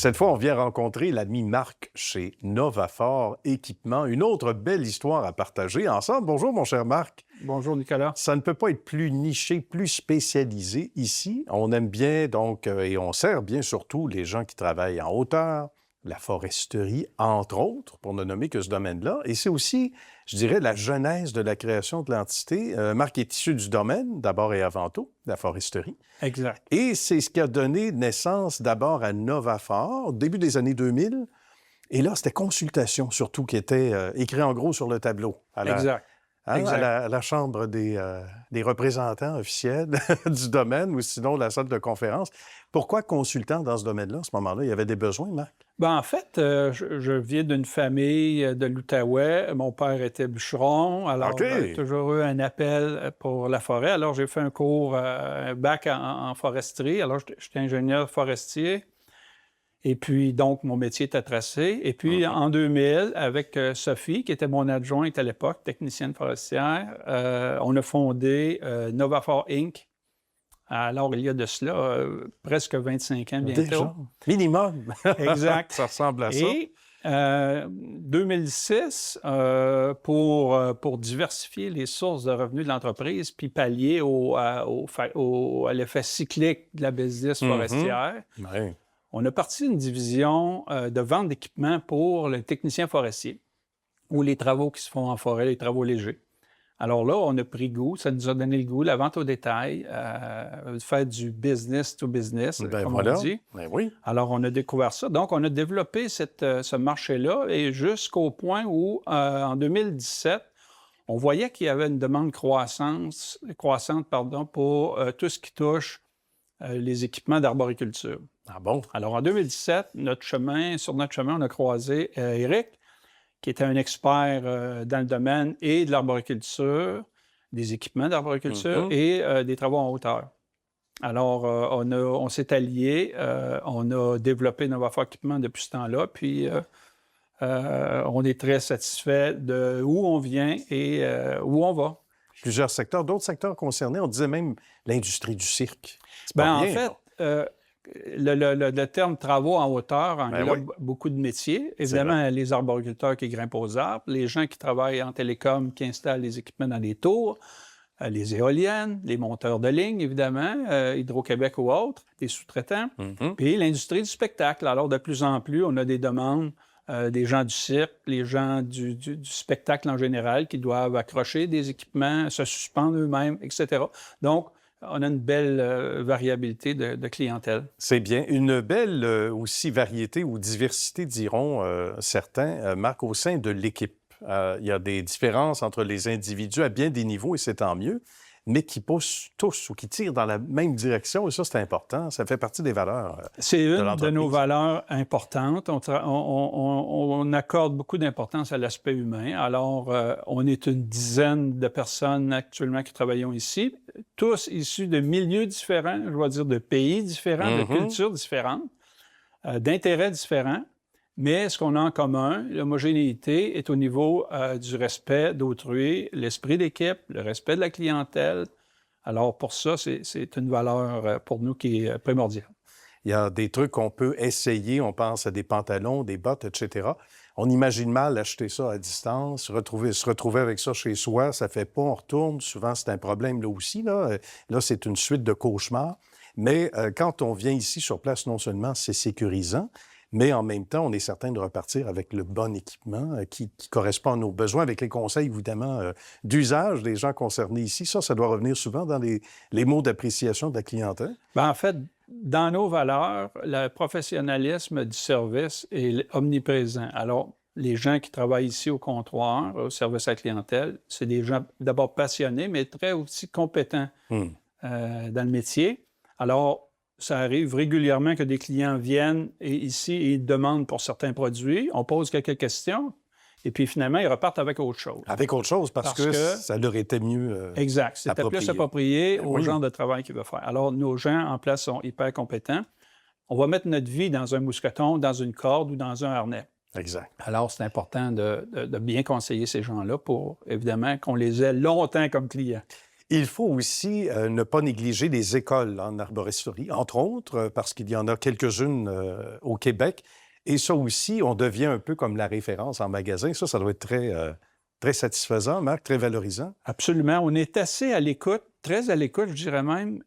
Cette fois, on vient rencontrer l'ami Marc chez Novafort Équipement. Une autre belle histoire à partager ensemble. Bonjour, mon cher Marc. Bonjour, Nicolas. Ça ne peut pas être plus niché, plus spécialisé ici. On aime bien, donc, et on sert bien surtout les gens qui travaillent en hauteur, la foresterie, entre autres, pour ne nommer que ce domaine-là. Et c'est aussi, je dirais, la genèse de la création de l'entité. Marc est issu du domaine, d'abord et avant tout, de la foresterie. Exact. Et c'est ce qui a donné naissance d'abord à Novafort, au début des années 2000. Et là, c'était consultation, surtout, qui était écrit en gros sur le tableau. Exact. À la Chambre des représentants officiels du domaine ou sinon la salle de conférence. Pourquoi consultant dans ce domaine-là, à ce moment-là? Il y avait des besoins, Marc? Ben, en fait, je viens d'une famille de l'Outaouais. Mon père était bûcheron, alors j'ai toujours eu un appel pour la forêt. Alors, j'ai fait un cours, un bac en foresterie. Alors, j'étais ingénieur forestier. Et puis, donc, mon métier était tracé. Et puis, en 2000, avec Sophie, qui était mon adjointe à l'époque, technicienne forestière, on a fondé Novafort Inc. Alors, il y a de cela presque 25 ans bientôt. Déjà? Minimum. Exact. Ça ressemble à ça. Et 2006, pour diversifier les sources de revenus de l'entreprise, puis pallier à l'effet cyclique de la business forestière, Oui. on a parti une division de vente d'équipements pour les techniciens forestiers ou les travaux qui se font en forêt, les travaux légers. Alors là, on a pris goût, ça nous a donné le goût, la vente au détail, faire du business to business, comme on dit. Ben oui. Alors, on a découvert ça. Donc, on a développé ce marché-là et jusqu'au point où, en 2017, on voyait qu'il y avait une demande croissante pour tout ce qui touche les équipements d'arboriculture. Ah bon? Alors, en 2017, sur notre chemin, on a croisé Éric, qui était un expert dans le domaine et de l'arboriculture, des équipements d'arboriculture et des travaux en hauteur. Alors, on s'est alliés, on a développé Novafort Équipement depuis ce temps-là, puis on est très satisfait de où on vient et où on va. Plusieurs secteurs, d'autres secteurs concernés, on disait même l'industrie du cirque. En fait, le terme travaux en hauteur englobe beaucoup de métiers. Évidemment, les arboriculteurs qui grimpent aux arbres, les gens qui travaillent en télécom, qui installent les équipements dans les tours, les éoliennes, les monteurs de ligne, évidemment, Hydro-Québec ou autres, des sous-traitants, puis l'industrie du spectacle. Alors, de plus en plus, on a des demandes des gens du cirque, les gens du spectacle en général qui doivent accrocher des équipements, se suspendre eux-mêmes, etc. Donc, on a une belle variabilité de clientèle. C'est bien. Une belle aussi variété ou diversité, diront certains, Marc, au sein de l'équipe. Il y a des différences entre les individus à bien des niveaux, et c'est tant mieux, mais qui poussent tous ou qui tirent dans la même direction, et ça, c'est important. Ça fait partie des valeurs C'est une de nos valeurs importantes. On accorde beaucoup d'importance à l'aspect humain. Alors, on est une dizaine de personnes actuellement qui travaillons ici, tous issus de milieux différents, je dois dire de pays différents, de cultures différentes, d'intérêts différents. Mais ce qu'on a en commun, l'homogénéité, est au niveau du respect d'autrui, l'esprit d'équipe, le respect de la clientèle. Alors, pour ça, c'est une valeur pour nous qui est primordiale. Il y a des trucs qu'on peut essayer, on pense à des pantalons, des bottes, etc. On imagine mal acheter ça à distance, se retrouver avec ça chez soi, ça fait pas, on retourne. Souvent, c'est un problème là aussi. Là, c'est une suite de cauchemars. Mais quand on vient ici sur place, non seulement c'est sécurisant, mais en même temps, on est certain de repartir avec le bon équipement qui correspond à nos besoins, avec les conseils, évidemment, d'usage des gens concernés ici. Ça doit revenir souvent dans les mots d'appréciation de la clientèle. En fait, dans nos valeurs, le professionnalisme du service est omniprésent. Alors, les gens qui travaillent ici au comptoir, au service à la clientèle, c'est des gens d'abord passionnés, mais très aussi compétents dans le métier. Alors, ça arrive régulièrement que des clients viennent ici et ils demandent pour certains produits. On pose quelques questions et puis finalement, ils repartent avec autre chose. Avec autre chose parce que ça leur était mieux exact. C'était plus approprié au genre de travail qu'ils veulent faire. Alors, nos gens en place sont hyper compétents. On va mettre notre vie dans un mousqueton, dans une corde ou dans un harnais. Exact. Alors, c'est important de bien conseiller ces gens-là pour, évidemment, qu'on les ait longtemps comme clients. Il faut aussi ne pas négliger les écoles en arboristerie, entre autres, parce qu'il y en a quelques-unes au Québec. Et ça aussi, on devient un peu comme la référence en magasin. Ça doit être très satisfaisant, Marc, très valorisant. Absolument. On est assez à l'écoute, très à l'écoute, je dirais même,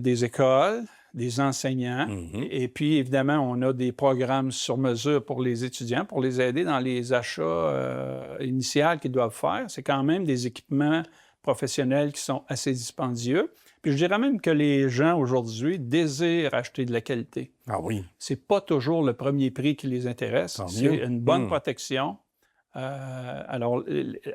des écoles, des enseignants. Et puis, évidemment, on a des programmes sur mesure pour les étudiants, pour les aider dans les achats initiaux qu'ils doivent faire. C'est quand même des équipements professionnels qui sont assez dispendieux. Puis je dirais même que les gens aujourd'hui désirent acheter de la qualité. Ah oui. C'est pas toujours le premier prix qui les intéresse. C'est une bonne protection. Alors,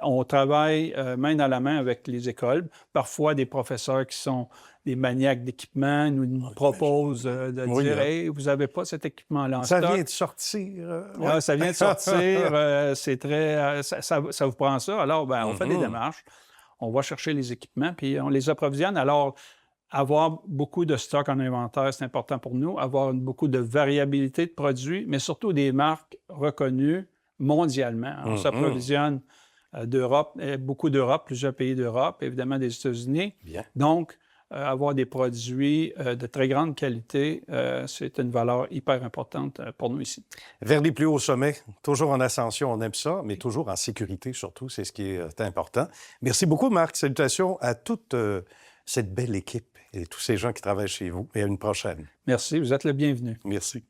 on travaille main dans la main avec les écoles. Parfois, des professeurs qui sont des maniaques d'équipement nous proposent de dire « Hey, vous n'avez pas cet équipement-là en stock. » Ça vient de sortir. Ça vient de sortir. C'est très... ça vous prend ça. Alors, on fait des démarches. On va chercher les équipements, puis on les approvisionne. Alors, avoir beaucoup de stock en inventaire, c'est important pour nous. Avoir beaucoup de variabilité de produits, mais surtout des marques reconnues mondialement. On s'approvisionne d'Europe, beaucoup d'Europe, plusieurs pays d'Europe, évidemment des États-Unis. Donc, avoir des produits de très grande qualité, c'est une valeur hyper importante pour nous ici. Vers les plus hauts sommets, toujours en ascension, on aime ça, mais toujours en sécurité surtout, c'est ce qui est important. Merci beaucoup, Marc. Salutations à toute cette belle équipe et tous ces gens qui travaillent chez vous. Et à une prochaine. Merci, vous êtes le bienvenu. Merci.